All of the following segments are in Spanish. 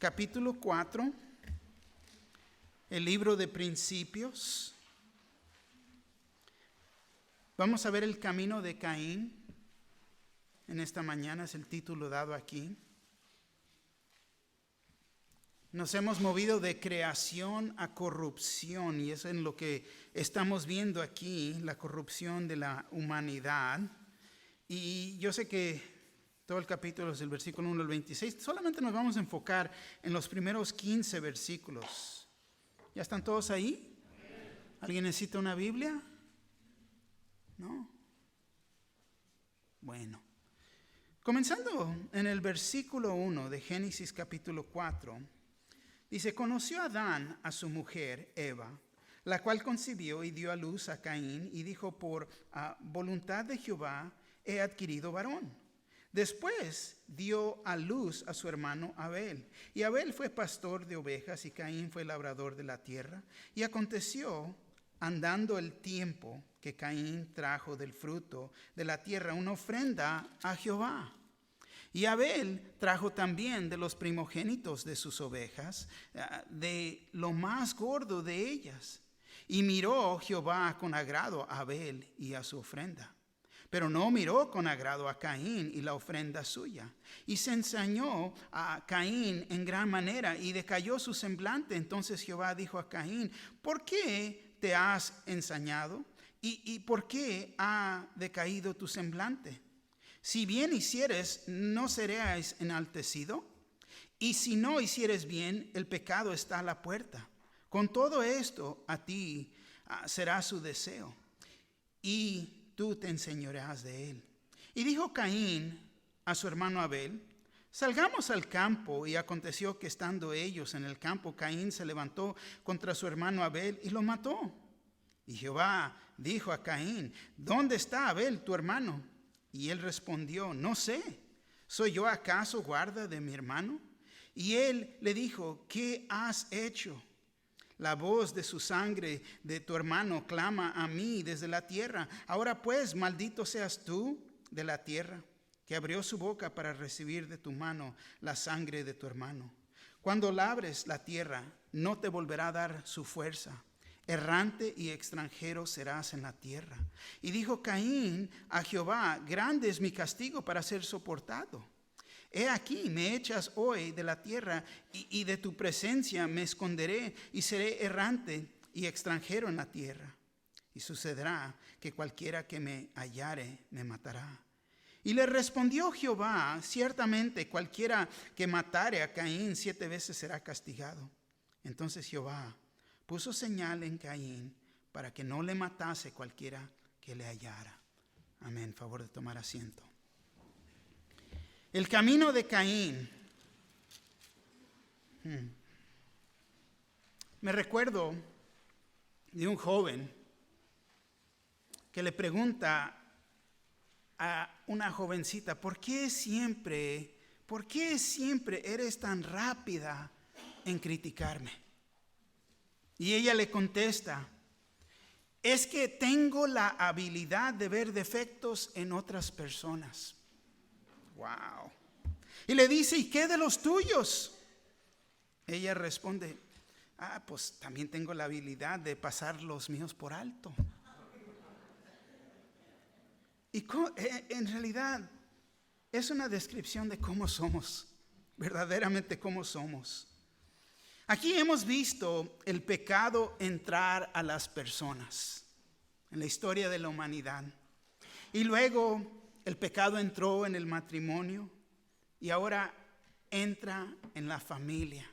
capítulo 4, el libro de Principios. Vamos a ver el camino de Caín. En esta mañana es el título dado aquí. Nos hemos movido de creación a corrupción, y eso es lo que estamos viendo aquí, la corrupción de la humanidad. Y yo sé que todo el capítulo es del versículo 1 al 26. Solamente nos vamos a enfocar en los primeros 15 versículos. ¿Ya están todos ahí? ¿Alguien necesita una Biblia? ¿No? Bueno. Comenzando en el versículo 1 de Génesis capítulo 4, dice: conoció Adán a su mujer Eva, la cual concibió y dio a luz a Caín, y dijo: por voluntad de Jehová he adquirido varón. Después dio a luz a su hermano Abel, y Abel fue pastor de ovejas, y Caín fue labrador de la tierra. Y aconteció, andando el tiempo, que Caín trajo del fruto de la tierra una ofrenda a Jehová. Y Abel trajo también de los primogénitos de sus ovejas, de lo más gordo de ellas. Y miró Jehová con agrado a Abel y a su ofrenda, pero no miró con agrado a Caín y la ofrenda suya. Y se ensañó a Caín en gran manera, y decayó su semblante. Entonces Jehová dijo a Caín: ¿por qué te has ensañado? ¿Y por qué ha decaído tu semblante? Si bien hicieres, ¿no seréis enaltecido? Y si no hicieres bien, el pecado está a la puerta. Con todo esto a ti será su deseo, y tú te enseñorearás de él. Y dijo Caín a su hermano Abel: salgamos al campo. Y aconteció que estando ellos en el campo, Caín se levantó contra su hermano Abel y lo mató. Y Jehová dijo a Caín: ¿dónde está Abel tu hermano? Y él respondió: no sé, ¿soy yo acaso guarda de mi hermano? Y él le dijo: ¿qué has hecho? La voz de su sangre de tu hermano clama a mí desde la tierra. Ahora pues, maldito seas tú de la tierra, que abrió su boca para recibir de tu mano la sangre de tu hermano. Cuando labres la tierra, no te volverá a dar su fuerza. Errante y extranjero serás en la tierra. Y dijo Caín a Jehová: grande es mi castigo para ser soportado. He aquí, me echas hoy de la tierra, y de tu presencia me esconderé, y seré errante y extranjero en la tierra. Y sucederá que cualquiera que me hallare me matará. Y le respondió Jehová: ciertamente cualquiera que matare a Caín 7 veces será castigado. Entonces Jehová puso señal en Caín para que no le matase cualquiera que le hallara. Amén. Favor de tomar asiento. El camino de Caín. Me recuerdo de un joven que le pregunta a una jovencita: ¿por qué siempre eres tan rápida en criticarme? Y ella le contesta: es que tengo la habilidad de ver defectos en otras personas. Wow. Y le dice: ¿y qué de los tuyos? Ella responde: pues también tengo la habilidad de pasar los míos por alto. Y en realidad es una descripción de cómo somos, verdaderamente cómo somos. Aquí hemos visto el pecado entrar a las personas en la historia de la humanidad. Y luego el pecado entró en el matrimonio, y ahora entra en la familia.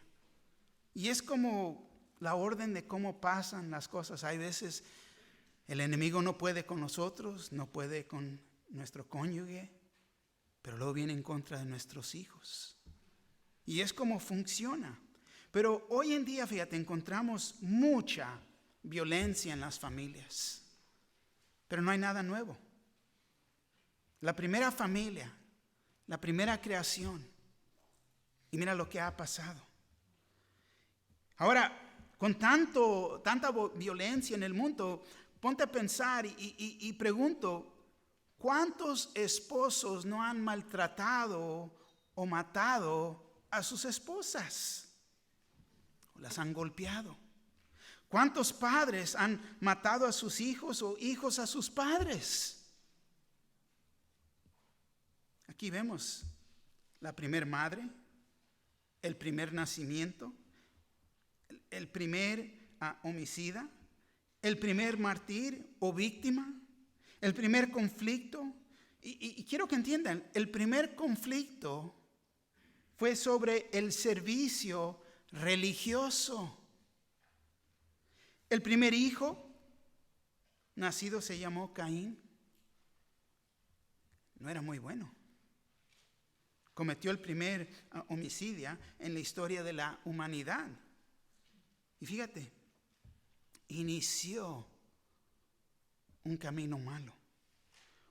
Y es como la orden de cómo pasan las cosas. Hay veces el enemigo no puede con nosotros, no puede con nuestro cónyuge, pero luego viene en contra de nuestros hijos. Y es como funciona. Pero hoy en día, fíjate, encontramos mucha violencia en las familias. Pero no hay nada nuevo. La primera familia, la primera creación. Y mira lo que ha pasado. Ahora, con tanta violencia en el mundo, ponte a pensar y pregunto: ¿cuántos esposos no han maltratado o matado a sus esposas, las han golpeado. ¿Cuántos padres han matado a sus hijos o hijos a sus padres? Aquí vemos la primer madre, el primer nacimiento, el primer homicida, el primer mártir o víctima, el primer conflicto. Y quiero que entiendan, el primer conflicto fue sobre el servicio religioso. El primer hijo nacido se llamó Caín. No era muy bueno. Cometió el primer homicidio en la historia de la humanidad. Y fíjate, inició un camino malo.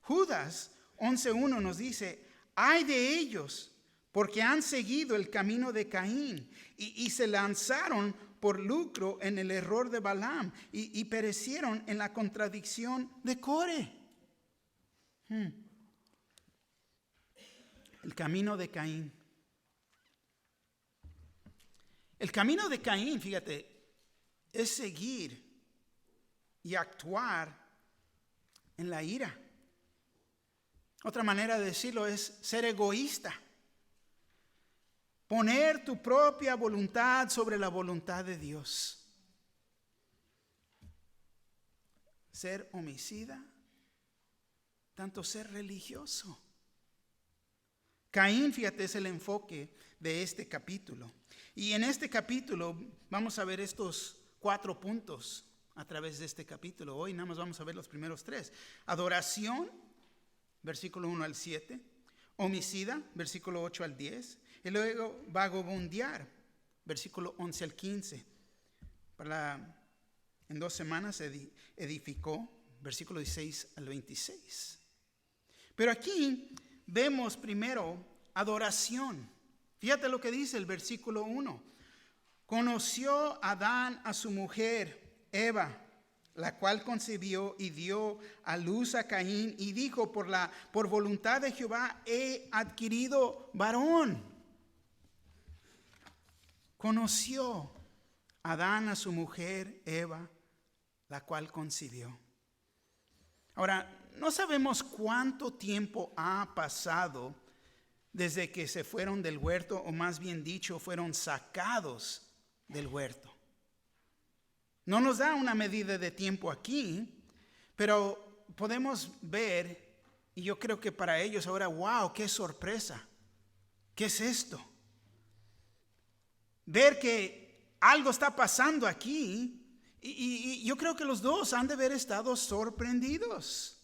Judas 11:1 nos dice: ay de ellos, porque han seguido el camino de Caín y se lanzaron por lucro en el error de Balaam y perecieron en la contradicción de Core. El camino de Caín. El camino de Caín, fíjate, es seguir y actuar en la ira. Otra manera de decirlo es ser egoísta. Poner tu propia voluntad sobre la voluntad de Dios. Ser homicida, tanto ser religioso. Caín, fíjate, es el enfoque de este capítulo. Y en este capítulo vamos a ver estos 4 puntos a través de este capítulo. Hoy nada más vamos a ver los primeros 3. Adoración, versículo 1 al 7. Homicida, versículo 8 al 10. Y luego vagabundear, versículo 11 al 15. En 2 semanas edificó, versículo 16 al 26. Pero aquí vemos primero adoración. Fíjate lo que dice el versículo 1. Conoció Adán a su mujer, Eva, la cual concibió y dio a luz a Caín, y dijo: por voluntad de Jehová he adquirido varón. Conoció Adán a su mujer, Eva, la cual concibió. Ahora, no sabemos cuánto tiempo ha pasado desde que se fueron del huerto, o más bien dicho, fueron sacados del huerto. No nos da una medida de tiempo aquí, pero podemos ver, y yo creo que para ellos ahora, wow, qué sorpresa. ¿Qué es esto? Ver que algo está pasando aquí, y yo creo que los dos han de haber estado sorprendidos.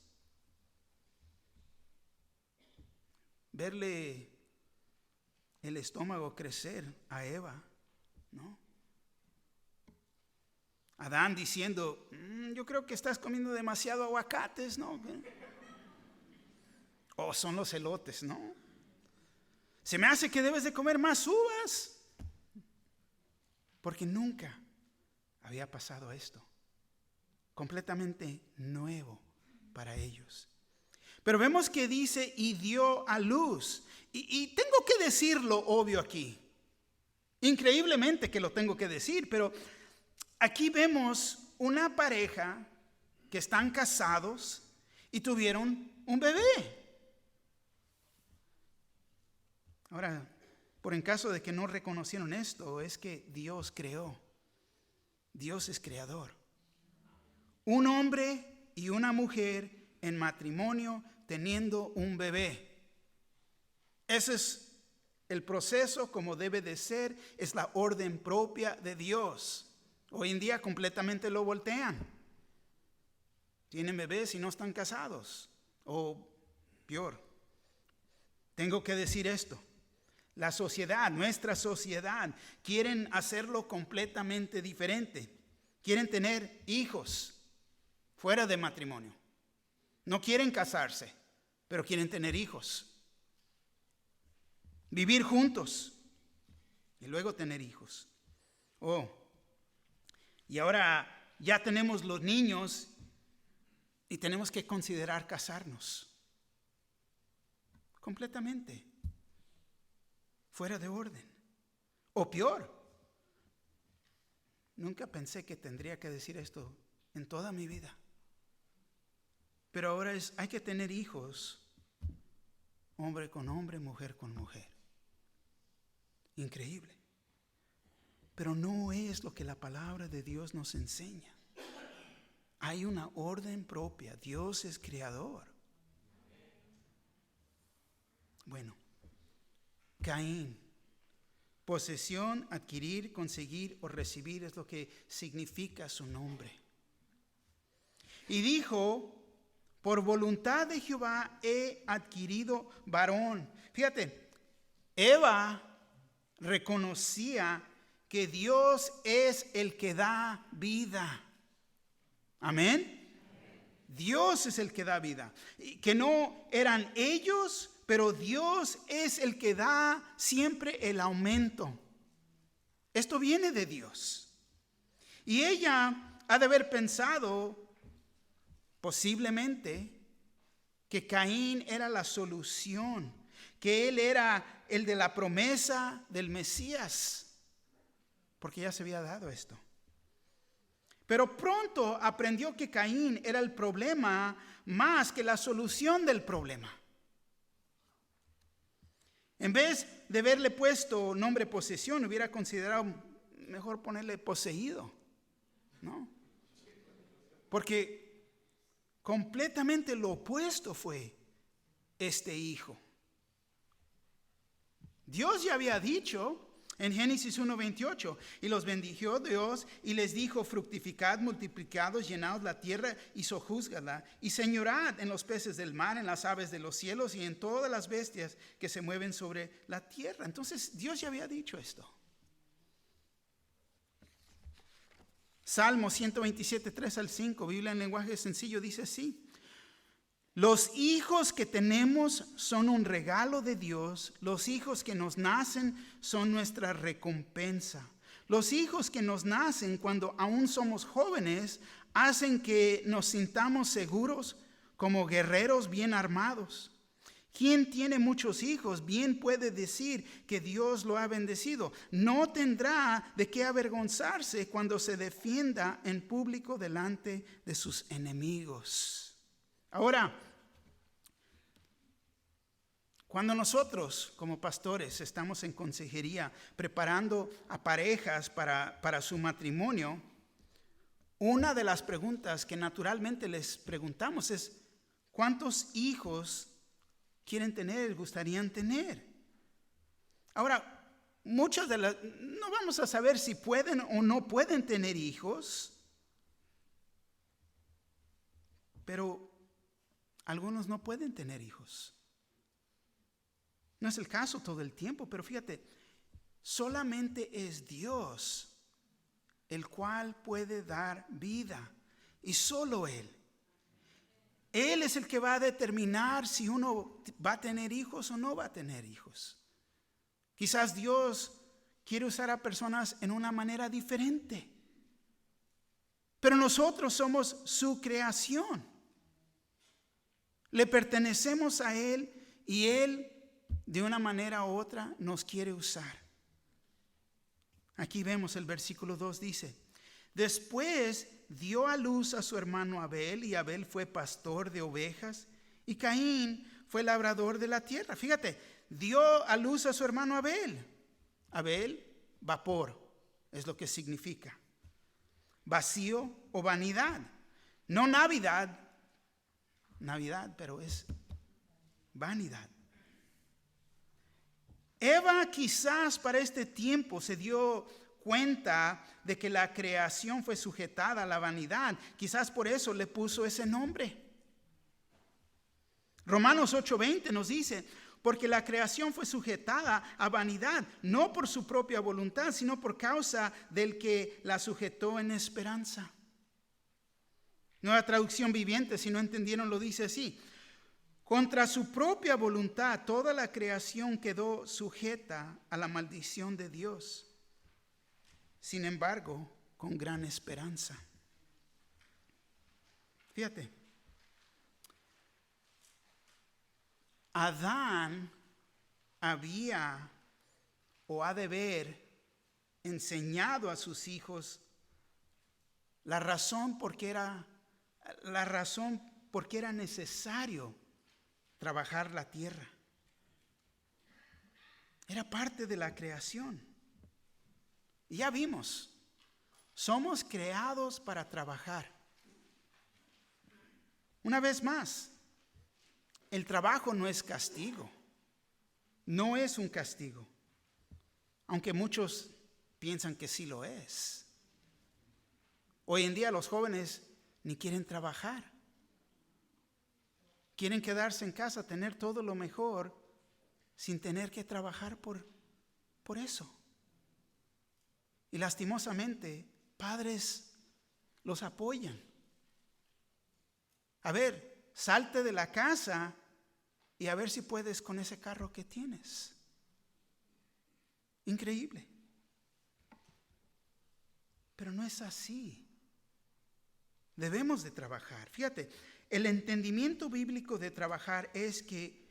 Verle el estómago crecer a Eva, ¿no? Adán diciendo: yo creo que estás comiendo demasiado aguacates, ¿no? O son los elotes, ¿no? Se me hace que debes de comer más uvas. Porque nunca había pasado esto. Completamente nuevo para ellos. Pero vemos que dice: y dio a luz. Y tengo que decirlo obvio aquí. Increíblemente que lo tengo que decir, pero aquí vemos una pareja que están casados y tuvieron un bebé. Ahora, por en caso de que no reconocieron esto, es que Dios creó. Dios es creador. Un hombre y una mujer en matrimonio teniendo un bebé. Ese es el proceso como debe de ser, es la orden propia de Dios. Hoy en día completamente lo voltean. Tienen bebés y no están casados. O peor, tengo que decir esto. La sociedad, nuestra sociedad, quieren hacerlo completamente diferente. Quieren tener hijos fuera de matrimonio. No quieren casarse, pero quieren tener hijos. Vivir juntos y luego tener hijos. Y ahora ya tenemos los niños y tenemos que considerar casarnos. Completamente fuera de orden. O peor, nunca pensé que tendría que decir esto en toda mi vida. Pero ahora hay que tener hijos, hombre con hombre, mujer con mujer. Increíble. Pero no es lo que la palabra de Dios nos enseña. Hay una orden propia. Dios es creador. Bueno, Caín. Posesión, adquirir, conseguir o recibir es lo que significa su nombre. Y dijo, por voluntad de Jehová he adquirido varón. Fíjate, Eva reconocía que Dios es el que da vida. Amén. Dios es el que da vida. Y que no eran ellos, pero Dios es el que da siempre el aumento. Esto viene de Dios. Y ella ha de haber pensado posiblemente que Caín era la solución, que él era el de la promesa del Mesías, porque ya se había dado esto. Pero pronto aprendió que Caín era el problema más que la solución del problema. En vez de haberle puesto nombre posesión, hubiera considerado mejor ponerle poseído, ¿no? Porque completamente lo opuesto fue este hijo. Dios ya había dicho en Génesis 1:28, y los bendijo Dios y les dijo, fructificad, multiplicados, llenaos la tierra y sojuzgadla, y señorad en los peces del mar, en las aves de los cielos y en todas las bestias que se mueven sobre la tierra. Entonces Dios ya había dicho esto. Salmo 127, 3 al 5, Biblia en lenguaje sencillo, dice así: los hijos que tenemos son un regalo de Dios. Los hijos que nos nacen son nuestra recompensa. Los hijos que nos nacen cuando aún somos jóvenes hacen que nos sintamos seguros como guerreros bien armados. Quien tiene muchos hijos bien puede decir que Dios lo ha bendecido. No tendrá de qué avergonzarse cuando se defienda en público delante de sus enemigos. Ahora, cuando nosotros como pastores estamos en consejería preparando a parejas para su matrimonio, una de las preguntas que naturalmente les preguntamos es: ¿cuántos hijos quieren tener, gustarían tener? Ahora, muchas de las, no vamos a saber si pueden o no pueden tener hijos, pero algunos no pueden tener hijos. No es el caso todo el tiempo, pero fíjate, solamente es Dios el cual puede dar vida, y solo Él. Él es el que va a determinar si uno va a tener hijos o no va a tener hijos. Quizás Dios quiere usar a personas en una manera diferente, pero nosotros somos su creación. Le pertenecemos a Él y Él de una manera u otra nos quiere usar. Aquí vemos el versículo 2 dice: después dio a luz a su hermano Abel, y Abel fue pastor de ovejas, y Caín fue labrador de la tierra. Fíjate, dio a luz a su hermano Abel. Abel, vapor, es lo que significa. Vacío o vanidad. No Navidad, pero es vanidad. Eva quizás para este tiempo se dio cuenta de que la creación fue sujetada a la vanidad. Quizás por eso le puso ese nombre. Romanos 8:20 nos dice: porque la creación fue sujetada a vanidad, no por su propia voluntad, sino por causa del que la sujetó en esperanza. Nueva Traducción Viviente, si no entendieron, lo dice así: contra su propia voluntad, toda la creación quedó sujeta a la maldición de Dios. Sin embargo, con gran esperanza. Fíjate, Adán había o ha de haber enseñado a sus hijos la razón por qué era necesario trabajar la tierra. Era parte de la creación. Y ya vimos, somos creados para trabajar. Una vez más, el trabajo no es castigo. No es un castigo. Aunque muchos piensan que sí lo es. Hoy en día los jóvenes ni quieren trabajar. Quieren quedarse en casa, tener todo lo mejor sin tener que trabajar por eso. Y lastimosamente, padres los apoyan. A ver, salte de la casa y a ver si puedes con ese carro que tienes. Increíble. Pero no es así. Debemos de trabajar. Fíjate, el entendimiento bíblico de trabajar es que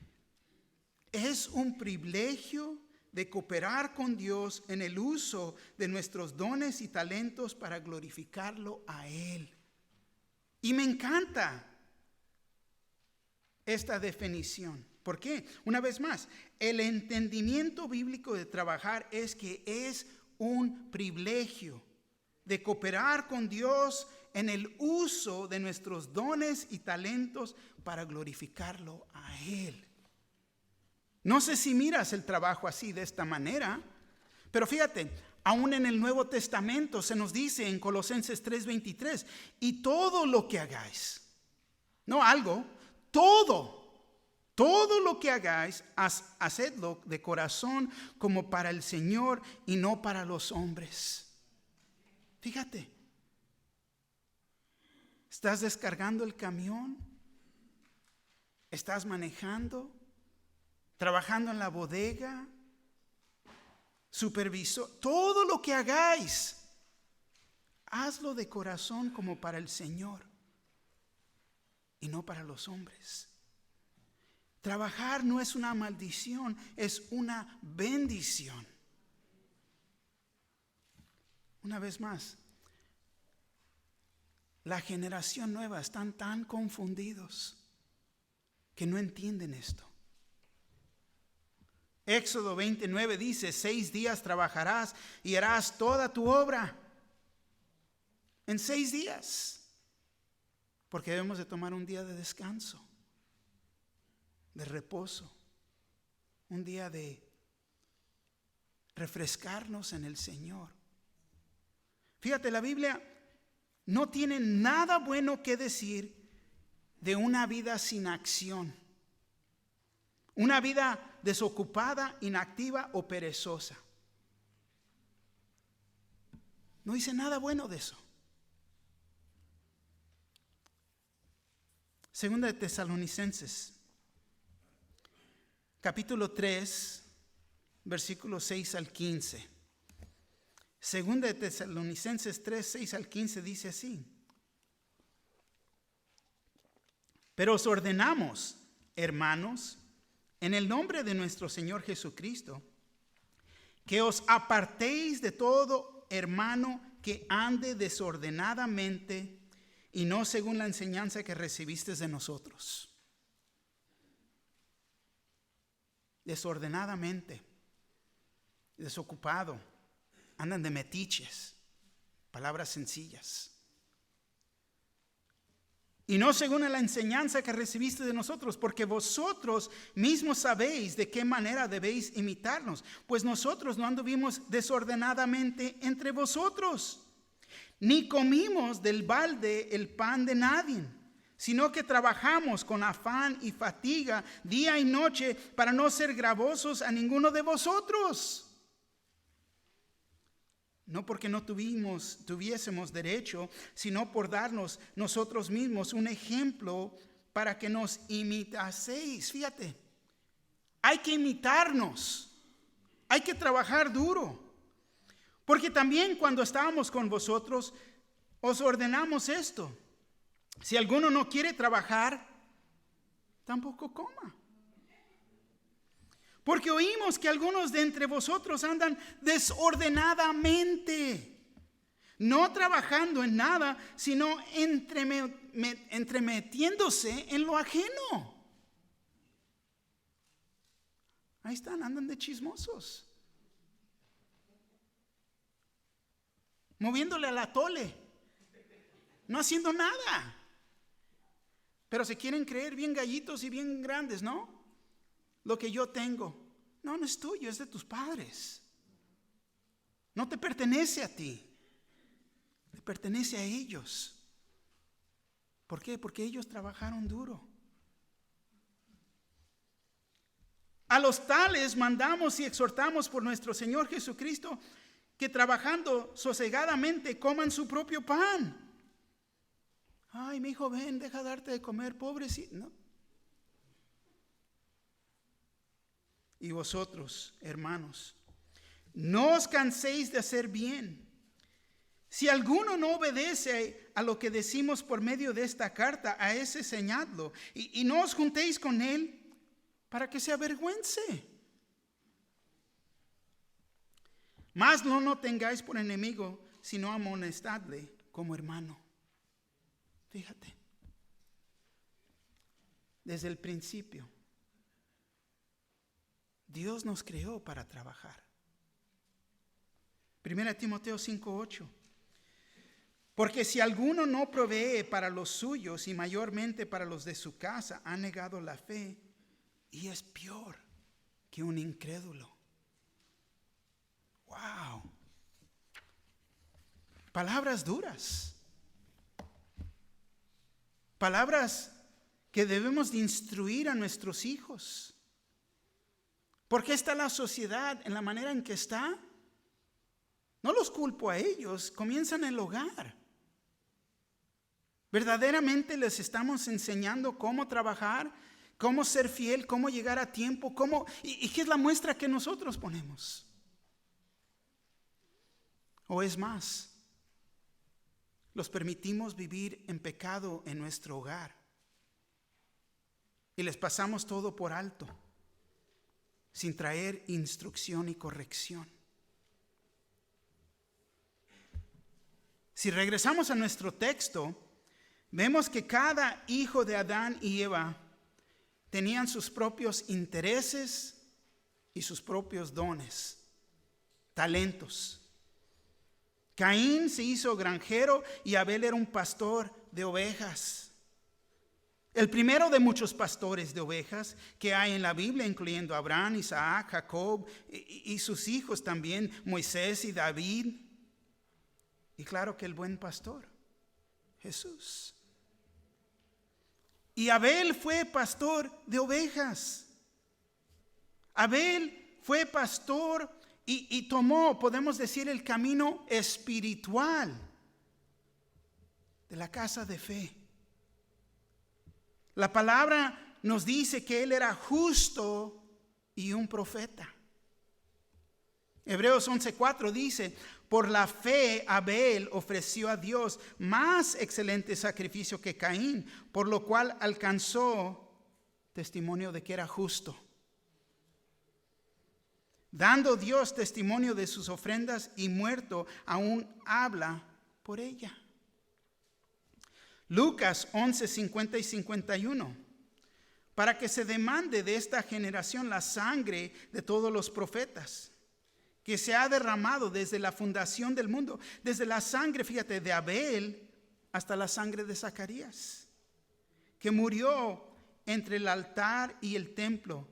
es un privilegio de cooperar con Dios en el uso de nuestros dones y talentos para glorificarlo a Él. Y me encanta esta definición. ¿Por qué? Una vez más, el entendimiento bíblico de trabajar es que es un privilegio de cooperar con Dios en el uso de nuestros dones y talentos para glorificarlo a Él. No sé si miras el trabajo así, de esta manera, pero fíjate, aún en el Nuevo Testamento se nos dice en Colosenses 3:23, y todo lo que hagáis, no algo, todo lo que hagáis, hacedlo de corazón como para el Señor y no para los hombres. Fíjate, ¿estás descargando el camión? ¿Estás manejando? ¿Trabajando en la bodega? ¿Supervisor? Todo lo que hagáis, hazlo de corazón como para el Señor y no para los hombres. Trabajar no es una maldición, es una bendición. Una vez más, la generación nueva están tan confundidos que no entienden esto. Éxodo 29 dice, 6 días trabajarás y harás toda tu obra. En 6 días. Porque debemos de tomar un día de descanso, de reposo, un día de refrescarnos en el Señor. Fíjate, la Biblia no tiene nada bueno que decir de una vida sin acción. Una vida desocupada, inactiva o perezosa. No dice nada bueno de eso. Segunda de Tesalonicenses, capítulo 3, versículos 6 al 15. Segunda de Tesalonicenses 3, 6 al 15 dice así. Pero os ordenamos, hermanos, en el nombre de nuestro Señor Jesucristo, que os apartéis de todo hermano que ande desordenadamente y no según la enseñanza que recibisteis de nosotros. Desordenadamente, desocupado, andan de metiches, palabras sencillas. Y no según la enseñanza que recibiste de nosotros, porque vosotros mismos sabéis de qué manera debéis imitarnos, pues nosotros no anduvimos desordenadamente entre vosotros, ni comimos del balde el pan de nadie, sino que trabajamos con afán y fatiga día y noche para no ser gravosos a ninguno de vosotros. No porque no tuviésemos derecho, sino por darnos nosotros mismos un ejemplo para que nos imitaseis. Fíjate, hay que imitarnos, hay que trabajar duro. Porque también cuando estábamos con vosotros, os ordenamos esto. Si alguno no quiere trabajar, tampoco coma. Porque oímos que algunos de entre vosotros andan desordenadamente, no trabajando en nada, sino entremetiéndose en lo ajeno. Ahí están, andan de chismosos, moviéndole al atole, no haciendo nada. Pero se quieren creer bien gallitos y bien grandes, ¿no? Lo que yo tengo, no es tuyo, es de tus padres. No te pertenece a ti, te pertenece a ellos. ¿Por qué? Porque ellos trabajaron duro. A los tales mandamos y exhortamos por nuestro Señor Jesucristo que trabajando sosegadamente coman su propio pan. Ay, mi hijo, ven, deja darte de comer, pobrecito. No. Y vosotros, hermanos, no os canséis de hacer bien. Si alguno no obedece a lo que decimos por medio de esta carta, a ese señaladlo, y no os juntéis con él para que se avergüence. Mas no tengáis por enemigo, sino amonestadle como hermano. Fíjate, desde el principio, Dios nos creó para trabajar. 1 Timoteo 5:8. Porque si alguno no provee para los suyos y mayormente para los de su casa, ha negado la fe y es peor que un incrédulo. Wow. Palabras duras. Palabras que debemos de instruir a nuestros hijos. ¿Por qué está la sociedad en la manera en que está? No los culpo a ellos, comienzan en el hogar. Verdaderamente les estamos enseñando cómo trabajar, cómo ser fiel, cómo llegar a tiempo, y qué es la muestra que nosotros ponemos. O es más, los permitimos vivir en pecado en nuestro hogar y les pasamos todo por alto, sin traer instrucción y corrección. Si regresamos a nuestro texto, vemos que cada hijo de Adán y Eva tenían sus propios intereses y sus propios dones, talentos. Caín se hizo granjero y Abel era un pastor de ovejas. El primero de muchos pastores de ovejas que hay en la Biblia, incluyendo Abraham, Isaac, Jacob y sus hijos también, Moisés y David. Y claro que el buen pastor, Jesús. Y Abel fue pastor de ovejas. Abel fue pastor y tomó, podemos decir, el camino espiritual de la casa de fe. La palabra nos dice que él era justo y un profeta. Hebreos 11:4 dice: por la fe Abel ofreció a Dios más excelente sacrificio que Caín, por lo cual alcanzó testimonio de que era justo, dando Dios testimonio de sus ofrendas, y muerto aún habla por ella. Lucas 11:50 y 51. Para que se demande de esta generación la sangre de todos los profetas, que se ha derramado desde la fundación del mundo, desde la sangre, fíjate, de Abel hasta la sangre de Zacarías, que murió entre el altar y el templo.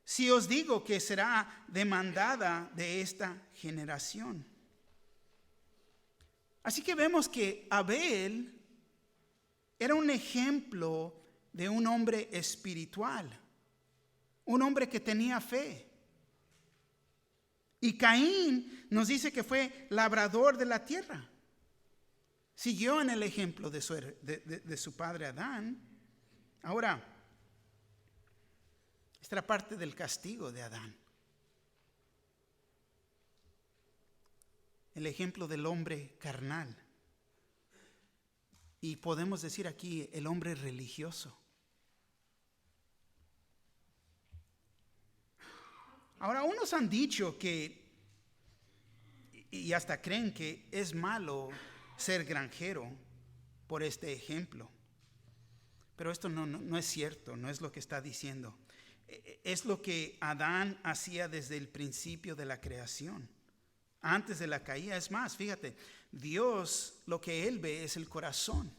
Si os digo que será demandada de esta generación. Así que vemos que Abel era un ejemplo de un hombre espiritual, un hombre que tenía fe. Y Caín nos dice que fue labrador de la tierra. Siguió en el ejemplo de su padre Adán. Ahora, esta era parte del castigo de Adán. El ejemplo del hombre carnal. Y podemos decir aquí el hombre religioso. Ahora, unos han dicho que, y hasta creen que es malo ser granjero por este ejemplo. Pero esto no es cierto, no es lo que está diciendo. Es lo que Adán hacía desde el principio de la creación, antes de la caída. Es más, fíjate, Dios lo que Él ve es el corazón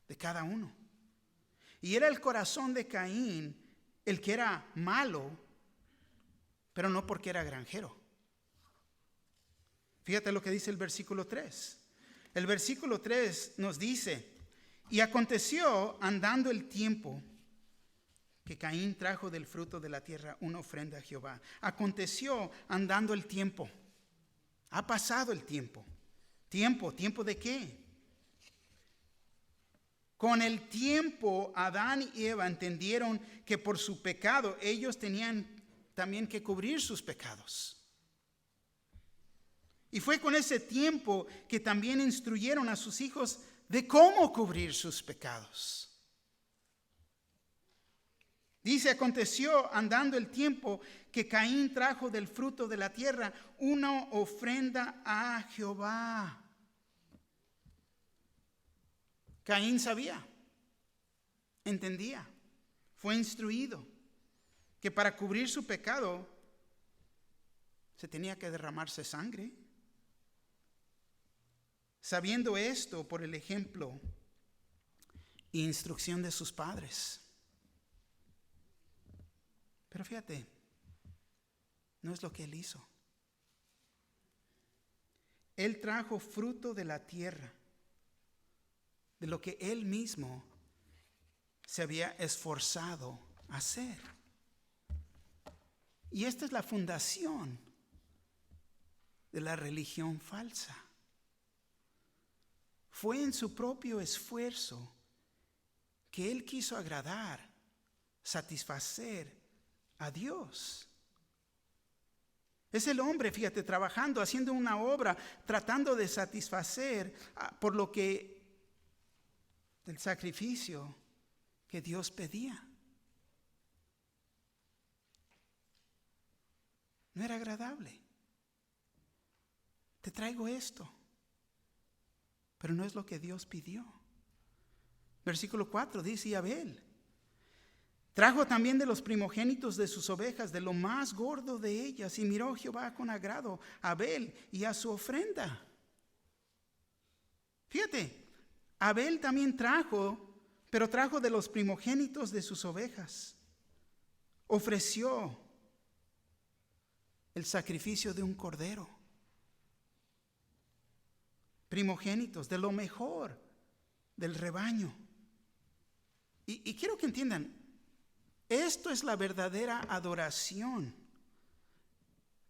de cada uno. Y era el corazón de Caín el que era malo, pero no porque era granjero. Fíjate lo que dice el versículo 3. El versículo 3 nos dice: y aconteció andando el tiempo que Caín trajo del fruto de la tierra una ofrenda a Jehová. Aconteció andando el tiempo. Ha pasado el tiempo. ¿Tiempo de qué? Con el tiempo, Adán y Eva entendieron que por su pecado ellos tenían también que cubrir sus pecados. Y fue con ese tiempo que también instruyeron a sus hijos de cómo cubrir sus pecados. Dice: aconteció andando el tiempo que Caín trajo del fruto de la tierra una ofrenda a Jehová. Caín sabía, entendía, fue instruido que para cubrir su pecado se tenía que derramarse sangre. Sabiendo esto por el ejemplo e instrucción de sus padres. Pero fíjate, no es lo que él hizo. Él trajo fruto de la tierra, de lo que él mismo se había esforzado a hacer. Y esta es la fundación de la religión falsa. Fue en su propio esfuerzo que él quiso agradar, satisfacer a Dios. Es el hombre, fíjate, trabajando, haciendo una obra, tratando de satisfacer por lo que el sacrificio que Dios pedía. No era agradable. Te traigo esto, pero no es lo que Dios pidió. Versículo 4 dice: y Abel trajo también de los primogénitos de sus ovejas, de lo más gordo de ellas, y miró Jehová con agrado a Abel y a su ofrenda. Fíjate, Abel también trajo, pero trajo de los primogénitos de sus ovejas. Ofreció el sacrificio de un cordero. Primogénitos, de lo mejor del rebaño. Y quiero que entiendan, esto es la verdadera adoración.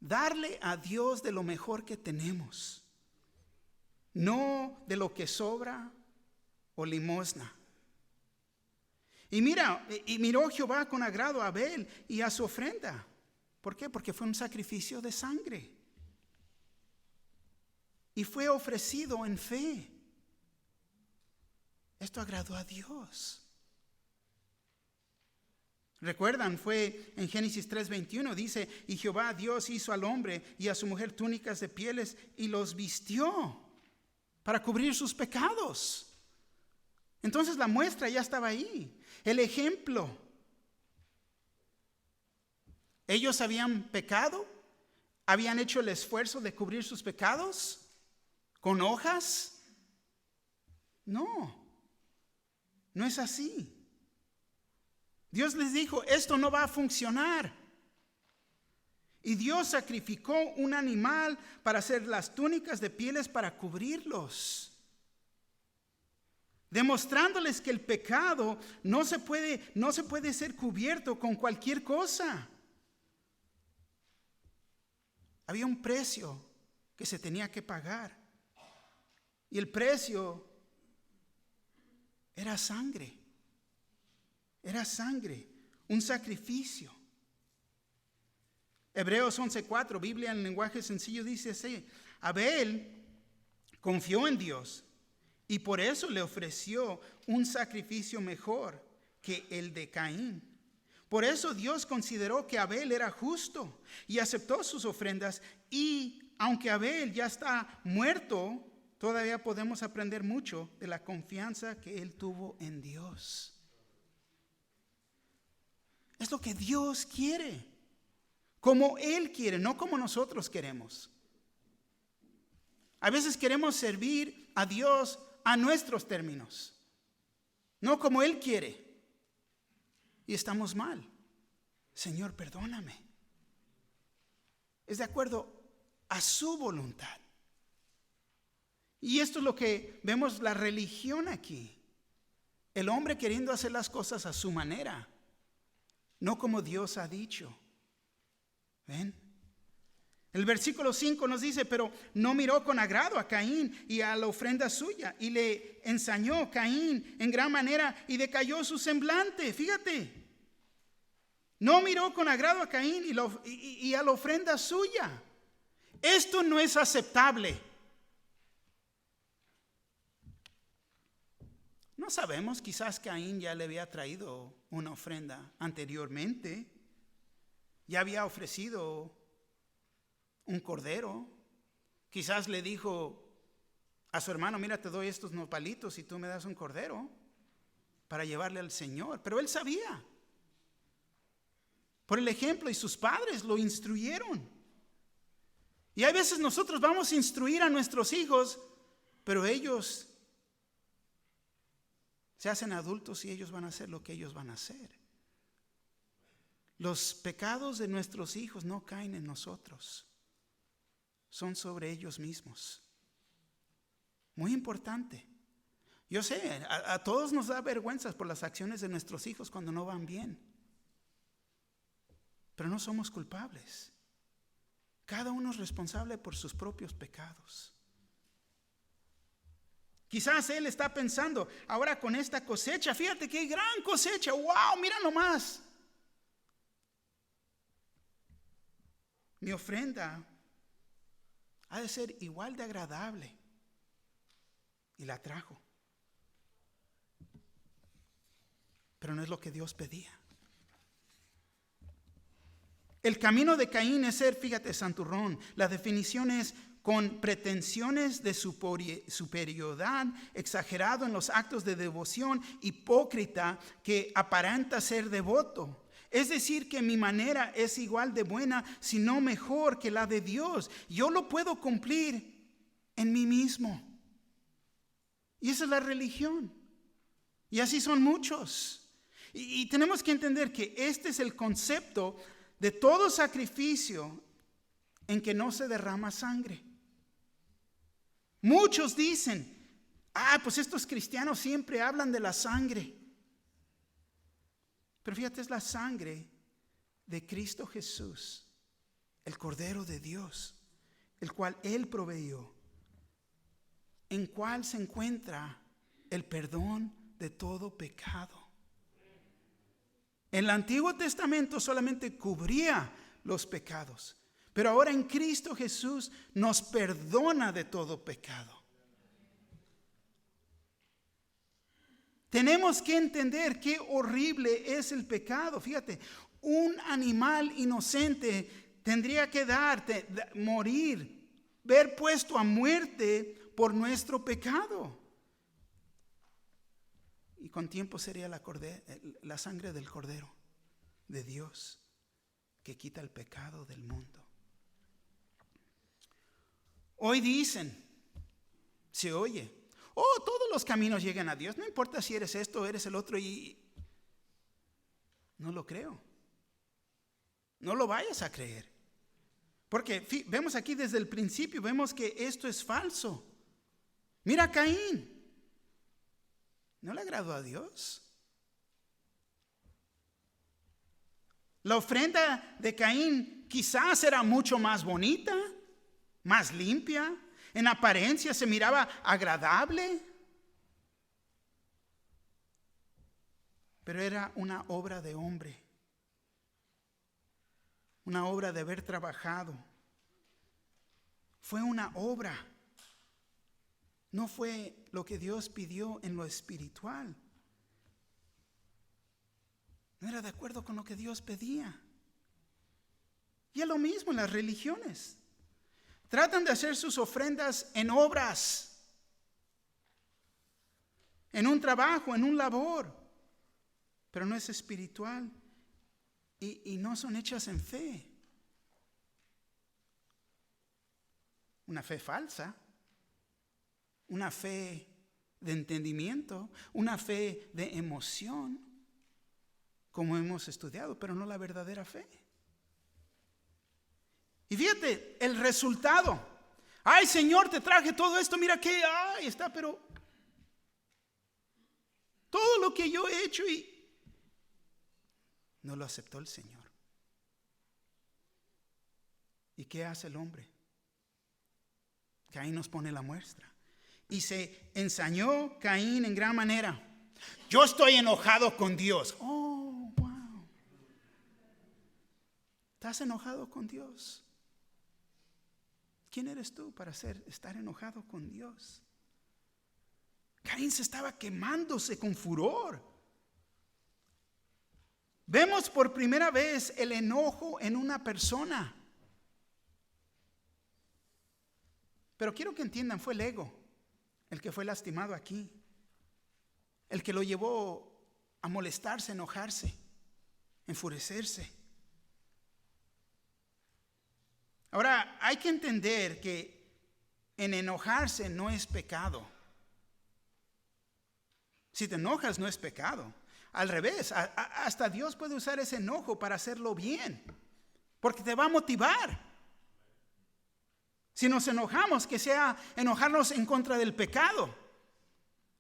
Darle a Dios de lo mejor que tenemos, no de lo que sobra o limosna. Y miró Jehová con agrado a Abel y a su ofrenda. ¿Por qué? Porque fue un sacrificio de sangre. Y fue ofrecido en fe. Esto agradó a Dios. Recuerdan, fue en Génesis 3:21, dice: y Jehová Dios hizo al hombre y a su mujer túnicas de pieles y los vistió para cubrir sus pecados. Entonces la muestra ya estaba ahí, el ejemplo. Ellos habían pecado, habían hecho el esfuerzo de cubrir sus pecados con hojas. No es así. Dios les dijo: esto no va a funcionar. Y Dios sacrificó un animal para hacer las túnicas de pieles para cubrirlos, demostrándoles que el pecado no se puede ser cubierto con cualquier cosa. Había un precio que se tenía que pagar. Y el precio era sangre. Era sangre, un sacrificio. Hebreos 11:4, Biblia en lenguaje sencillo, dice así: Abel confió en Dios y por eso le ofreció un sacrificio mejor que el de Caín, Por eso Dios consideró que Abel era justo y aceptó sus ofrendas. Y aunque Abel ya está muerto, todavía podemos aprender mucho de la confianza que él tuvo en Dios. Es lo que Dios quiere, como Él quiere, no como nosotros queremos. A veces queremos servir a Dios a nuestros términos, no como Él quiere. Y estamos mal. Señor, perdóname. Es de acuerdo a su voluntad. Y esto es lo que vemos la religión aquí. El hombre queriendo hacer las cosas a su manera, no como Dios ha dicho. ¿Ven? El versículo 5 nos dice, pero no miró con agrado a Caín y a la ofrenda suya, y le ensañó Caín en gran manera y decayó su semblante. Fíjate, no miró con agrado a Caín y a la ofrenda suya. Esto no es aceptable. No sabemos, quizás Caín ya le había traído una ofrenda anteriormente, ya había ofrecido un cordero. Quizás le dijo a su hermano, mira, te doy estos nopalitos y tú me das un cordero para llevarle al Señor. Pero él sabía, por el ejemplo, y sus padres lo instruyeron. Y a veces nosotros vamos a instruir a nuestros hijos, pero ellos se hacen adultos y ellos van a hacer lo que ellos van a hacer. Los pecados de nuestros hijos no caen en nosotros, son sobre ellos mismos. Muy importante. Yo sé, a todos nos da vergüenza por las acciones de nuestros hijos cuando no van bien. Pero no somos culpables. Cada uno es responsable por sus propios pecados. Quizás él está pensando, ahora con esta cosecha, fíjate qué gran cosecha, wow, mira nomás. Mi ofrenda ha de ser igual de agradable. Y la trajo. Pero no es lo que Dios pedía. El camino de Caín es ser, fíjate, santurrón. La definición es con pretensiones de superioridad, exagerado en los actos de devoción, hipócrita que aparenta ser devoto. Es decir, que mi manera es igual de buena, si no mejor que la de Dios. Yo lo puedo cumplir en mí mismo. Y esa es la religión. Y así son muchos. Y tenemos que entender que este es el concepto de todo sacrificio en que no se derrama sangre. Muchos dicen, pues estos cristianos siempre hablan de la sangre. Pero fíjate, es la sangre de Cristo Jesús, el Cordero de Dios, el cual Él proveyó, en cual se encuentra el perdón de todo pecado. En el Antiguo Testamento solamente cubría los pecados, pero ahora en Cristo Jesús nos perdona de todo pecado. Tenemos que entender qué horrible es el pecado. Fíjate, un animal inocente tendría que morir, ver puesto a muerte por nuestro pecado. Y con tiempo sería la sangre del Cordero de Dios que quita el pecado del mundo. Hoy dicen, se oye, todos los caminos llegan a Dios, no importa si eres esto o eres el otro, y no lo creo. No lo vayas a creer. Porque vemos aquí desde el principio, vemos que esto es falso. Mira a Caín. ¿No le agradó a Dios? La ofrenda de Caín quizás era mucho más bonita, más limpia, en apariencia se miraba agradable, pero era una obra de hombre, una obra de haber trabajado. Fue una obra. No fue lo que Dios pidió en lo espiritual. No era de acuerdo con lo que Dios pedía. Y es lo mismo en las religiones. Tratan de hacer sus ofrendas en obras, en un trabajo, en un labor, pero no es espiritual y no son hechas en fe. Una fe falsa, una fe de entendimiento, una fe de emoción, como hemos estudiado, pero no la verdadera fe. Y fíjate el resultado. Ay, Señor, te traje todo esto, mira que, ay, está, pero todo lo que yo he hecho y no lo aceptó el Señor. ¿Y qué hace el hombre? Caín nos pone la muestra. Y se ensañó Caín en gran manera. Yo estoy enojado con Dios. Oh, wow. ¿Estás enojado con Dios? ¿Quién eres tú para estar enojado con Dios? Caín se estaba quemándose con furor. Vemos por primera vez el enojo en una persona. Pero quiero que entiendan, fue el ego el que fue lastimado aquí. El que lo llevó a molestarse, enojarse, enfurecerse. Ahora, hay que entender que en enojarse no es pecado. Si te enojas no es pecado. Al revés, hasta Dios puede usar ese enojo para hacerlo bien, porque te va a motivar. Si nos enojamos, que sea enojarnos en contra del pecado.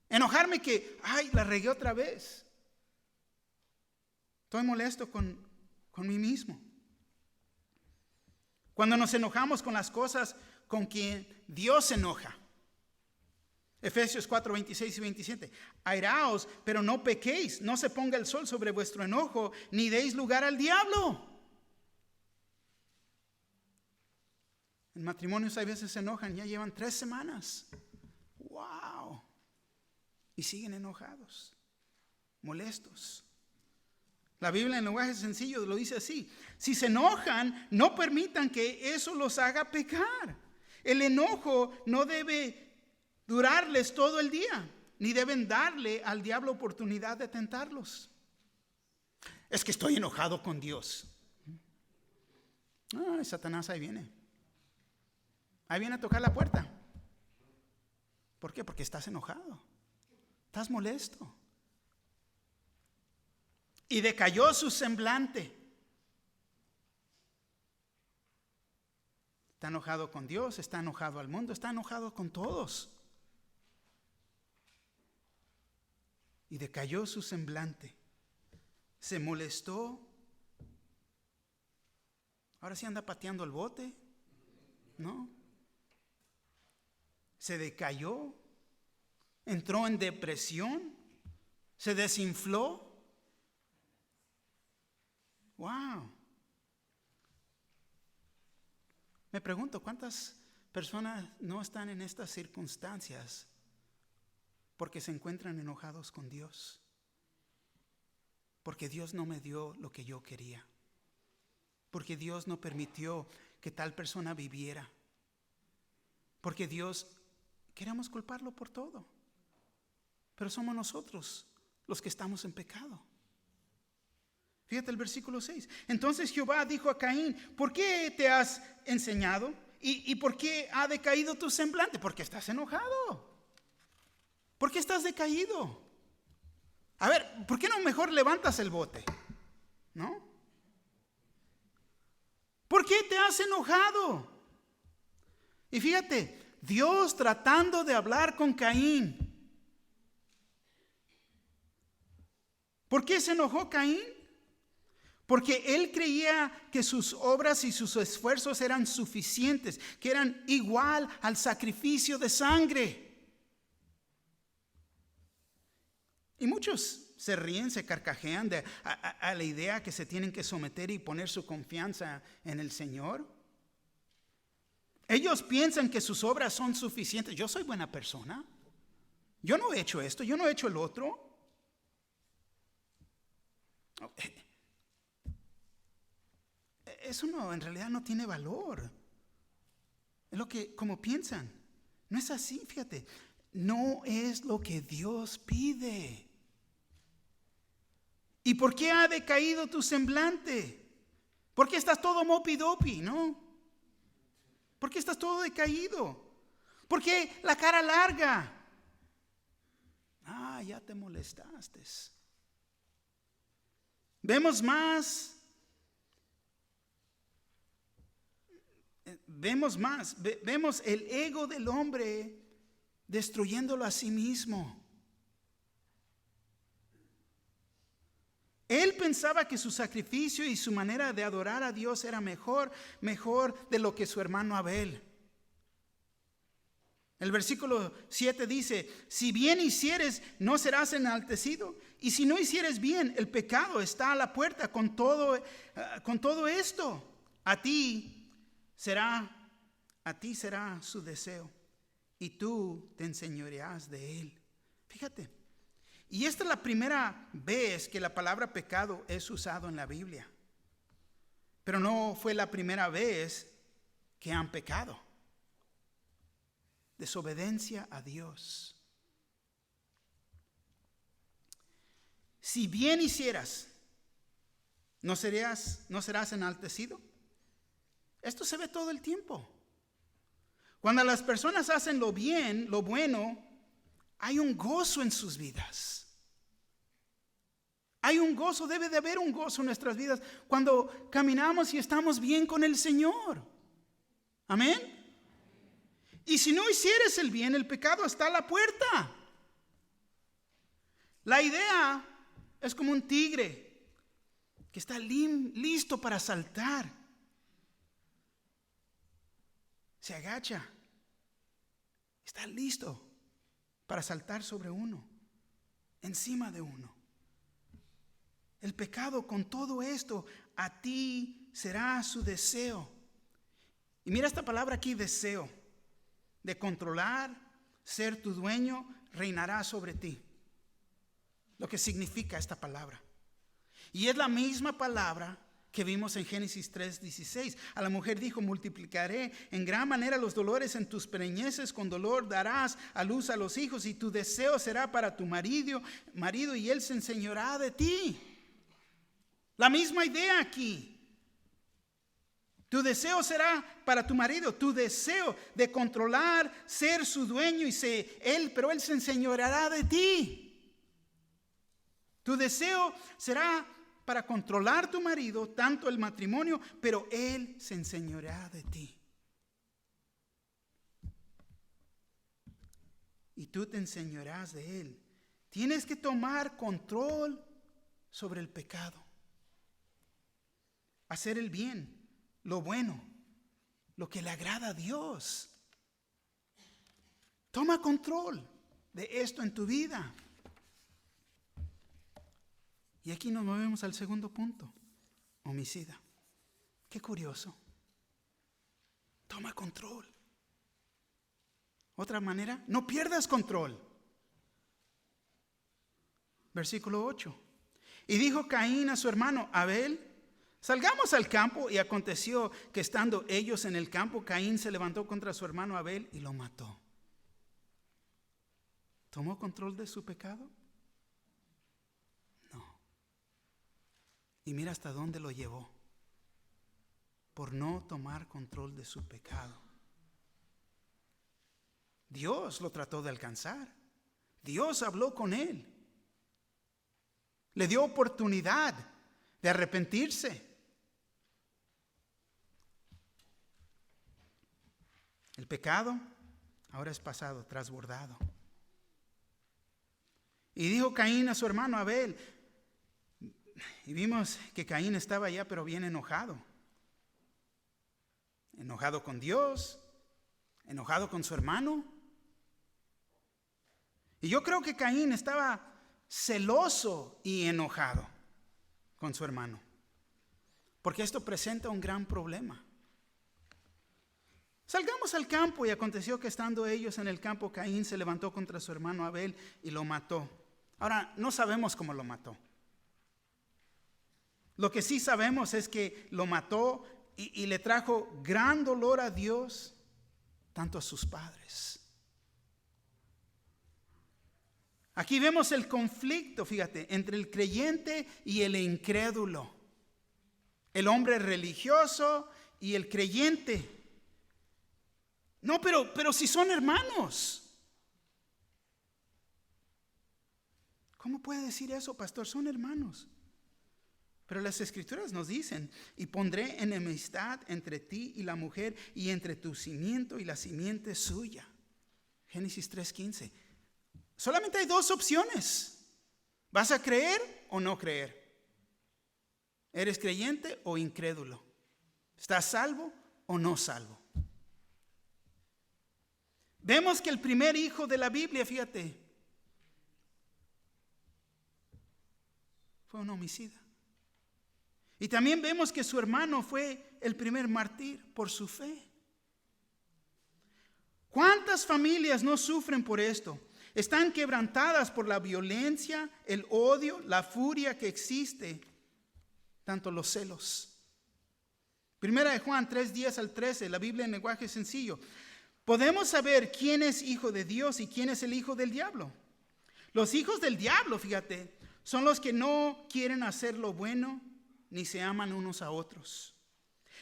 Enojarme que, ay, la regué otra vez. Estoy molesto con mí mismo. Cuando nos enojamos con las cosas con quien Dios se enoja. Efesios 4, 26 y 27. Airaos, pero no pequéis, no se ponga el sol sobre vuestro enojo, ni deis lugar al diablo. En matrimonios a veces se enojan, ya llevan 3 semanas. ¡Wow! Y siguen enojados, molestos. La Biblia en lenguaje sencillo lo dice así: si se enojan, no permitan que eso los haga pecar. El enojo no debe durarles todo el día, ni deben darle al diablo oportunidad de tentarlos. Es que estoy enojado con Dios. Satanás ahí viene. Ahí viene a tocar la puerta. ¿Por qué? Porque estás enojado. Estás molesto. Y decayó su semblante. Está enojado con Dios, está enojado al mundo, está enojado con todos. Y decayó su semblante. Se molestó. Ahora sí anda pateando el bote. ¿No? Se decayó. Entró en depresión. Se desinfló. Wow. Me pregunto, ¿cuántas personas no están en estas circunstancias porque se encuentran enojados con Dios? Porque Dios no me dio lo que yo quería. Porque Dios no permitió que tal persona viviera. Porque Dios, queremos culparlo por todo. Pero somos nosotros los que estamos en pecado. Fíjate el versículo 6. Entonces Jehová dijo a Caín: ¿por qué te has enseñado? ¿Y por qué ha decaído tu semblante? Porque estás enojado. ¿Por qué estás decaído? A ver, ¿por qué no mejor levantas el bote? ¿No? ¿Por qué te has enojado? Y fíjate, Dios tratando de hablar con Caín. ¿Por qué se enojó Caín? Porque él creía que sus obras y sus esfuerzos eran suficientes, que eran igual al sacrificio de sangre. Y muchos se ríen, se carcajean a la idea que se tienen que someter y poner su confianza en el Señor. Ellos piensan que sus obras son suficientes. Yo soy buena persona. Yo no he hecho esto, yo no he hecho el otro. Eso no, en realidad no tiene valor. Es lo que, como piensan. No es así, fíjate. No es lo que Dios pide. ¿Y por qué ha decaído tu semblante? ¿Por qué estás todo mopidopi, no? ¿Por qué estás todo decaído? ¿Por qué la cara larga? Ya te molestaste. Vemos el ego del hombre destruyéndolo a sí mismo. Él pensaba que su sacrificio y su manera de adorar a Dios era mejor de lo que su hermano Abel. El versículo 7 dice: si bien hicieres, no serás enaltecido, y si no hicieres bien, el pecado está a la puerta. Con todo esto, a ti será su deseo, y tú te enseñorearás de él. Fíjate, y esta es la primera vez que la palabra pecado es usado en la Biblia, pero no fue la primera vez que han pecado. Desobediencia a Dios. Si bien hicieras, ¿no serás enaltecido? Esto se ve todo el tiempo. Cuando las personas hacen lo bien, lo bueno, hay un gozo en sus vidas. Hay un gozo, debe de haber un gozo en nuestras vidas cuando caminamos y estamos bien con el Señor. Amén. Y si no hicieres el bien, el pecado está a la puerta. La idea es como un tigre que está listo para saltar. Se agacha. Está listo para saltar sobre uno, encima de uno. El pecado, con todo esto, a ti será su deseo. Y mira esta palabra aquí, deseo. De controlar, ser tu dueño, reinará sobre ti. Lo que significa esta palabra. Y es la misma palabra que vimos en Génesis 3:16. A la mujer dijo: multiplicaré en gran manera los dolores en tus preñeces, con dolor darás a luz a los hijos, y tu deseo será para tu marido, y él se enseñoreará de ti. La misma idea aquí. Tu deseo será para tu marido, tu deseo de controlar, ser su dueño pero él se enseñoreará de ti. Tu deseo será para controlar tu marido, tanto el matrimonio, pero él se enseñoreará de ti. Y tú te enseñorearás de él. Tienes que tomar control sobre el pecado. Hacer el bien. Lo bueno, lo que le agrada a Dios. Toma control de esto en tu vida. Y aquí nos movemos al segundo punto: homicida. Qué curioso. Toma control. Otra manera, no pierdas control. Versículo 8. Y dijo Caín a su hermano Abel: salgamos al campo. Y aconteció que estando ellos en el campo, Caín se levantó contra su hermano Abel y lo mató. ¿Tomó control de su pecado? No. Y mira hasta dónde lo llevó. Por no tomar control de su pecado. Dios lo trató de alcanzar. Dios habló con él. Le dio oportunidad de arrepentirse. El pecado ahora es pasado, trasbordado. Y dijo Caín a su hermano Abel, y vimos que Caín estaba allá, pero bien enojado. Enojado con Dios, enojado con su hermano. Y yo creo que Caín estaba celoso y enojado con su hermano, porque esto presenta un gran problema. Salgamos al campo. Y aconteció que estando ellos en el campo, Caín se levantó contra su hermano Abel y lo mató. Ahora, no sabemos cómo lo mató. Lo que sí sabemos es que lo mató y le trajo gran dolor a Dios, tanto a sus padres. Aquí vemos el conflicto, fíjate, entre el creyente y el incrédulo. El hombre religioso y el creyente. No, pero si son hermanos. ¿Cómo puede decir eso, pastor? Son hermanos. Pero las escrituras nos dicen: y pondré enemistad entre ti y la mujer, y entre tu simiente y la simiente suya. Génesis 3:15. Solamente hay dos opciones. ¿Vas a creer o no creer? ¿Eres creyente o incrédulo? ¿Estás salvo o no salvo? Vemos que el primer hijo de la Biblia, fíjate, fue un homicida. Y también vemos que su hermano fue el primer mártir por su fe. ¿Cuántas familias no sufren por esto? Están quebrantadas por la violencia, el odio, la furia que existe, tanto los celos. Primera de Juan 3:10-13, la Biblia en lenguaje sencillo. Podemos saber quién es hijo de Dios y quién es el hijo del diablo. Los hijos del diablo, fíjate, son los que no quieren hacer lo bueno ni se aman unos a otros.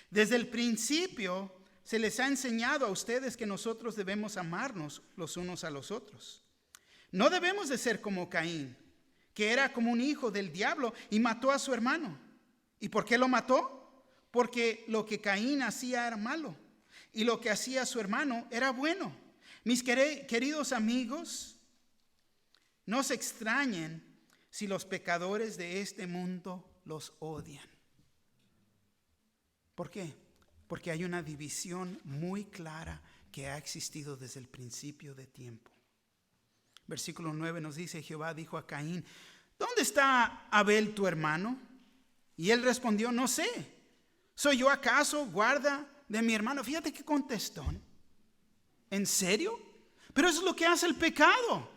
Desde el principio se les ha enseñado a ustedes que nosotros debemos amarnos los unos a los otros. No debemos de ser como Caín, que era como un hijo del diablo y mató a su hermano. ¿Y por qué lo mató? Porque lo que Caín hacía era malo y lo que hacía su hermano era bueno. Mis queridos amigos, no se extrañen si los pecadores de este mundo los odian. ¿Por qué? Porque hay una división muy clara que ha existido desde el principio de tiempo. Versículo 9 nos dice: Jehová dijo a Caín: ¿dónde está Abel tu hermano? Y él respondió: no sé. ¿Soy yo acaso guarda de mi hermano? Fíjate qué contestón. ¿En serio? Pero eso es lo que hace el pecado.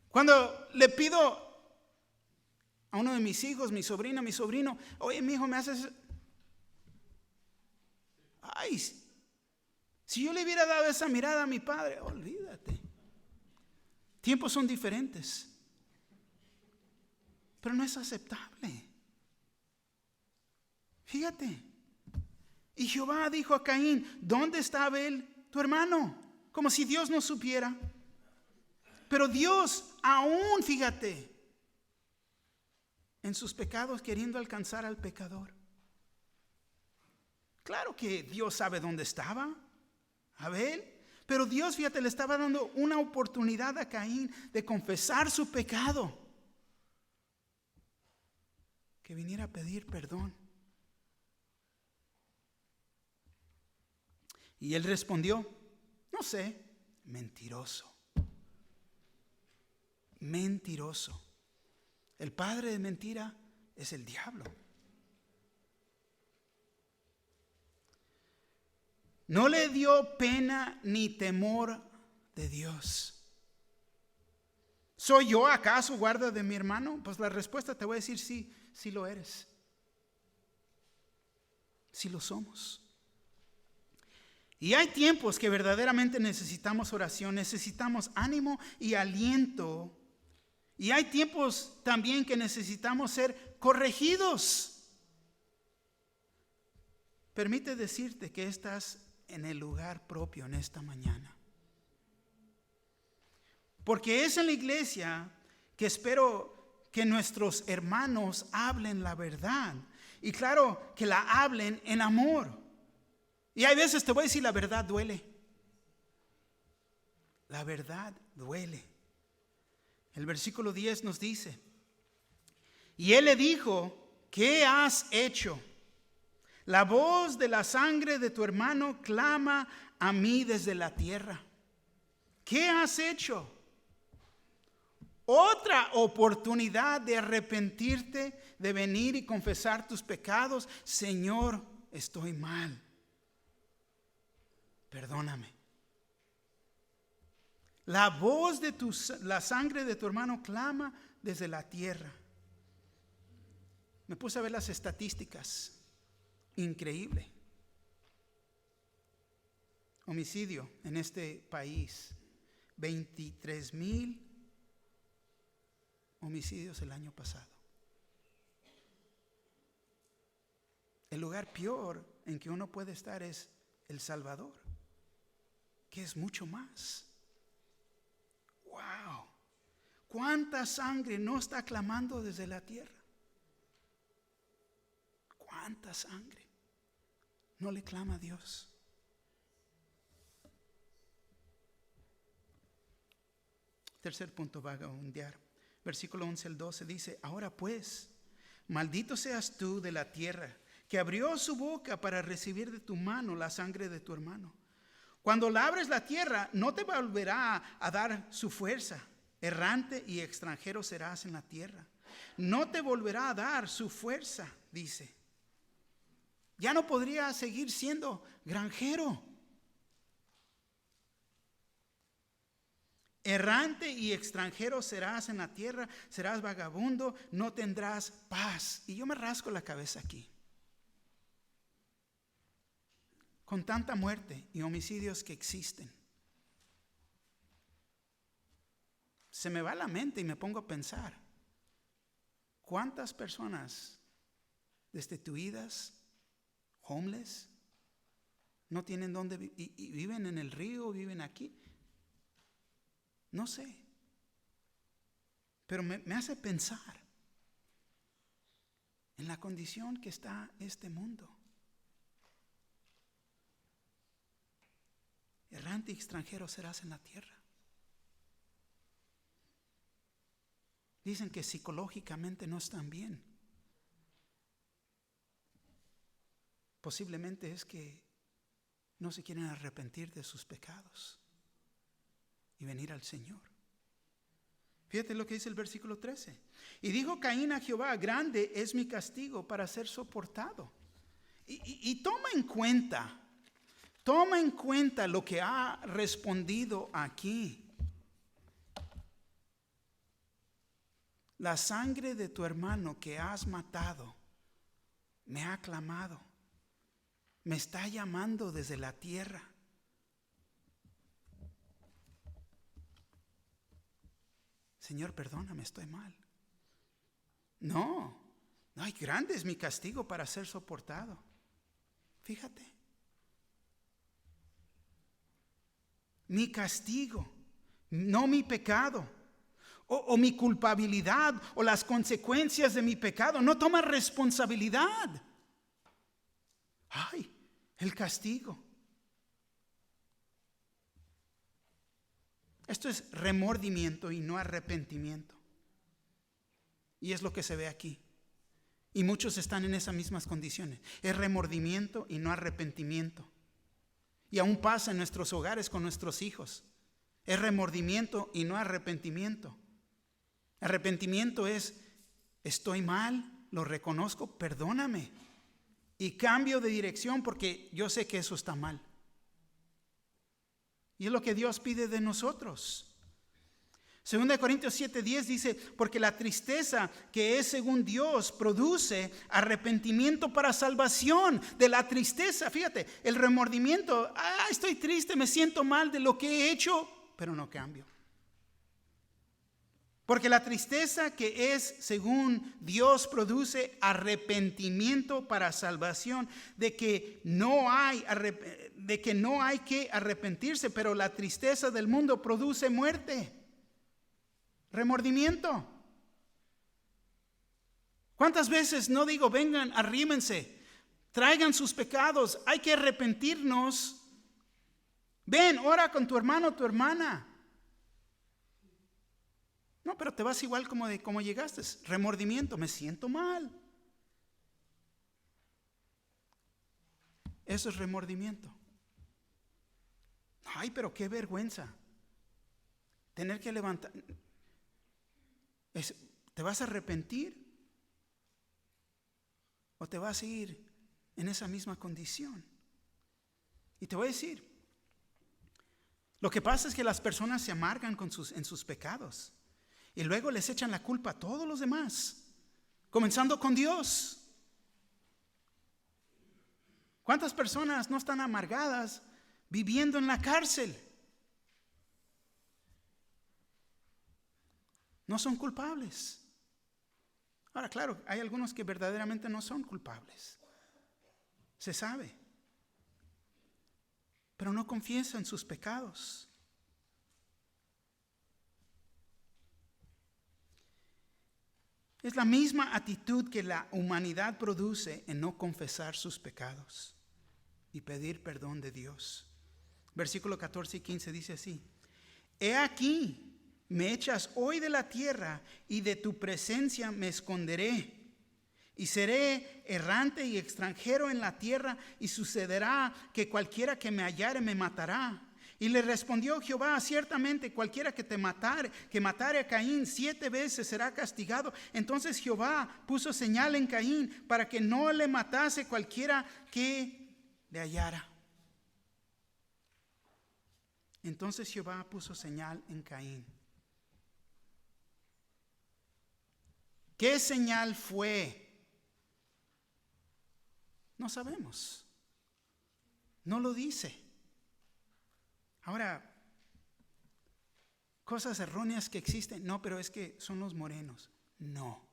Cuando le pido a uno de mis hijos, mi sobrino, oye, mi hijo, me haces... Ay, si yo le hubiera dado esa mirada a mi padre, olvídate. Tiempos son diferentes, pero no es aceptable. Fíjate. Y Jehová dijo a Caín: ¿dónde está Abel tu hermano? Como si Dios no supiera. Pero Dios aún, fíjate, en sus pecados queriendo alcanzar al pecador. Claro que Dios sabe dónde estaba Abel. Pero Dios, fíjate, le estaba dando una oportunidad a Caín de confesar su pecado. Que viniera a pedir perdón. Y él respondió: no sé. Mentiroso. Mentiroso. El padre de mentira es el diablo. No le dio pena ni temor de Dios. ¿Soy yo acaso guarda de mi hermano? Pues la respuesta te voy a decir: sí, sí lo eres. Sí lo somos. Y hay tiempos que verdaderamente necesitamos oración, necesitamos ánimo y aliento. Y hay tiempos también que necesitamos ser corregidos. Permite decirte que estás en el lugar propio en esta mañana. Porque es en la iglesia que espero que nuestros hermanos hablen la verdad. Y claro, que la hablen en amor. Y hay veces, te voy a decir, la verdad duele. La verdad duele. El versículo 10 nos dice: y él le dijo: ¿qué has hecho? La voz de la sangre de tu hermano clama a mí desde la tierra. ¿Qué has hecho? Otra oportunidad de arrepentirte, de venir y confesar tus pecados. Señor, estoy mal. Perdóname. La voz de la sangre de tu hermano clama desde la tierra. Me puse a ver las estadísticas. Increíble. Homicidio en este país. 23,000 homicidios el año pasado. El lugar peor en que uno puede estar es El Salvador, que es mucho más. ¡Wow! ¿Cuánta sangre no está clamando desde la tierra? ¿Cuánta sangre no le clama a Dios? Tercer punto, vagabundear. Versículo 11 al 12 dice: ahora pues, maldito seas tú de la tierra, que abrió su boca para recibir de tu mano la sangre de tu hermano. Cuando labres la tierra, no te volverá a dar su fuerza. Errante y extranjero serás en la tierra. No te volverá a dar su fuerza, dice. Ya no podría seguir siendo granjero. Errante y extranjero serás en la tierra, serás vagabundo, no tendrás paz. Y yo me rasco la cabeza aquí. Con tanta muerte y homicidios que existen, se me va la mente y me pongo a pensar, ¿cuántas personas destituidas, homeless, no tienen dónde vivir y viven en el río, viven aquí? No sé, pero me hace pensar en la condición que está este mundo. Errante y extranjero serás en la tierra. Dicen que psicológicamente no están bien. Posiblemente es que no se quieren arrepentir de sus pecados y venir al Señor. Fíjate lo que dice el versículo 13. Y dijo Caín a Jehová: grande es mi castigo para ser soportado. Y toma en cuenta lo que ha respondido aquí. La sangre de tu hermano que has matado me ha clamado, me está llamando desde la tierra. Señor, perdóname, estoy mal. No, hay grande es mi castigo para ser soportado. Fíjate. Mi castigo, no mi pecado, o mi culpabilidad, o las consecuencias de mi pecado. No toma responsabilidad. Ay, el castigo. Esto es remordimiento y no arrepentimiento. Y es lo que se ve aquí. Y muchos están en esas mismas condiciones. Es remordimiento y no arrepentimiento. Y aún pasa en nuestros hogares con nuestros hijos. Es remordimiento y no arrepentimiento. Arrepentimiento es: estoy mal, lo reconozco, perdóname. Y cambio de dirección porque yo sé que eso está mal. Y es lo que Dios pide de nosotros. 2 Corintios 7:10 dice: porque la tristeza que es según Dios produce arrepentimiento para salvación. De la tristeza, fíjate, el remordimiento: estoy triste, me siento mal de lo que he hecho, pero no cambio. Porque la tristeza que es según Dios produce arrepentimiento para salvación, de que no hay que arrepentirse, pero la tristeza del mundo produce muerte. Remordimiento. ¿Cuántas veces no digo: vengan, arrímense, traigan sus pecados, hay que arrepentirnos? Ven, ora con tu hermano o tu hermana. No, pero te vas igual como llegaste. Remordimiento, me siento mal. Eso es remordimiento. Ay, pero qué vergüenza tener que levantar. ¿Te vas a arrepentir? ¿O te vas a ir en esa misma condición? Y te voy a decir, lo que pasa es que las personas se amargan en sus pecados y luego les echan la culpa a todos los demás. comenzando con Dios. ¿Cuántas personas no están amargadas viviendo en la cárcel? No son culpables. Ahora, claro, hay algunos que verdaderamente no son culpables. Se sabe. Pero no confiesan sus pecados. Es la misma actitud que la humanidad produce en no confesar sus pecados y pedir perdón de Dios. Versículo 14 y 15 dice así: He aquí, me echas hoy de la tierra y de tu presencia me esconderé. Y seré errante y extranjero en la tierra, y sucederá que cualquiera que me hallare me matará. Y le respondió Jehová: ciertamente cualquiera que matare a Caín 7 veces será castigado. Entonces Jehová puso señal en Caín para que no le matase cualquiera que le hallara. Entonces Jehová puso señal en Caín. ¿Qué señal fue? No sabemos. No lo dice. Ahora, cosas erróneas que existen. No, pero es que son los morenos. No,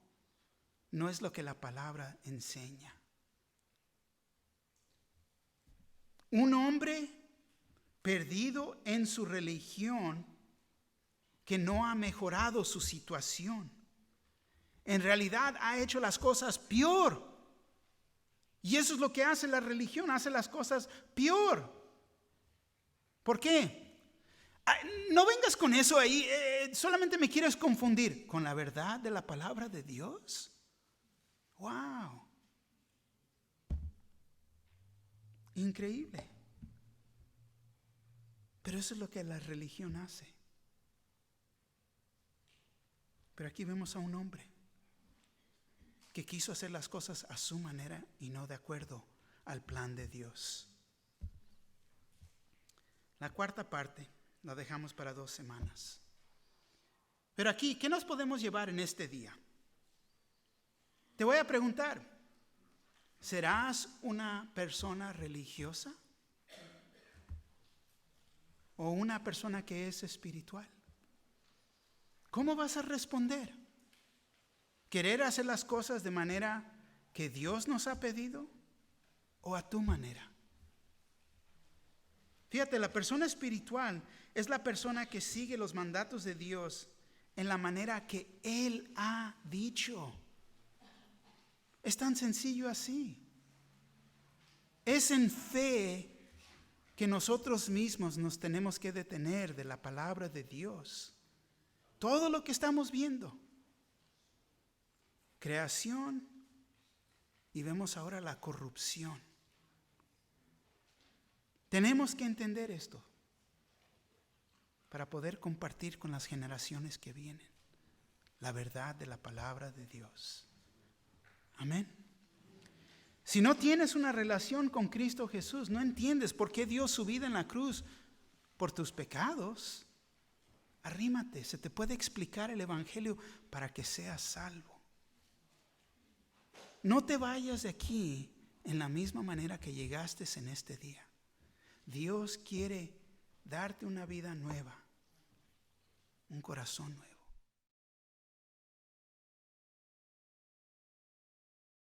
no es lo que la palabra enseña. Un hombre perdido en su religión que no ha mejorado su situación. En realidad ha hecho las cosas peor. Y eso es lo que hace la religión, hace las cosas peor. ¿Por qué? No vengas con eso ahí, solamente me quieres confundir con la verdad de la palabra de Dios. ¡Wow! Increíble. Pero eso es lo que la religión hace. Pero aquí vemos a un hombre que quiso hacer las cosas a su manera y no de acuerdo al plan de Dios. La cuarta parte la dejamos para 2 semanas. Pero aquí, ¿qué nos podemos llevar en este día? Te voy a preguntar, ¿serás una persona religiosa? ¿O una persona que es espiritual? ¿Cómo vas a responder? ¿Querer hacer las cosas de manera que Dios nos ha pedido o a tu manera? Fíjate, la persona espiritual es la persona que sigue los mandatos de Dios en la manera que Él ha dicho. Es tan sencillo así. Es en fe que nosotros mismos nos tenemos que detener de la palabra de Dios. Todo lo que estamos viendo. Creación, y vemos ahora la corrupción. Tenemos que entender esto para poder compartir con las generaciones que vienen la verdad de la palabra de Dios. Amén. Si no tienes una relación con Cristo Jesús, no entiendes por qué dio su vida en la cruz por tus pecados, arrímate, se te puede explicar el evangelio para que seas salvo. No te vayas de aquí en la misma manera que llegaste en este día. Dios quiere darte una vida nueva, un corazón nuevo.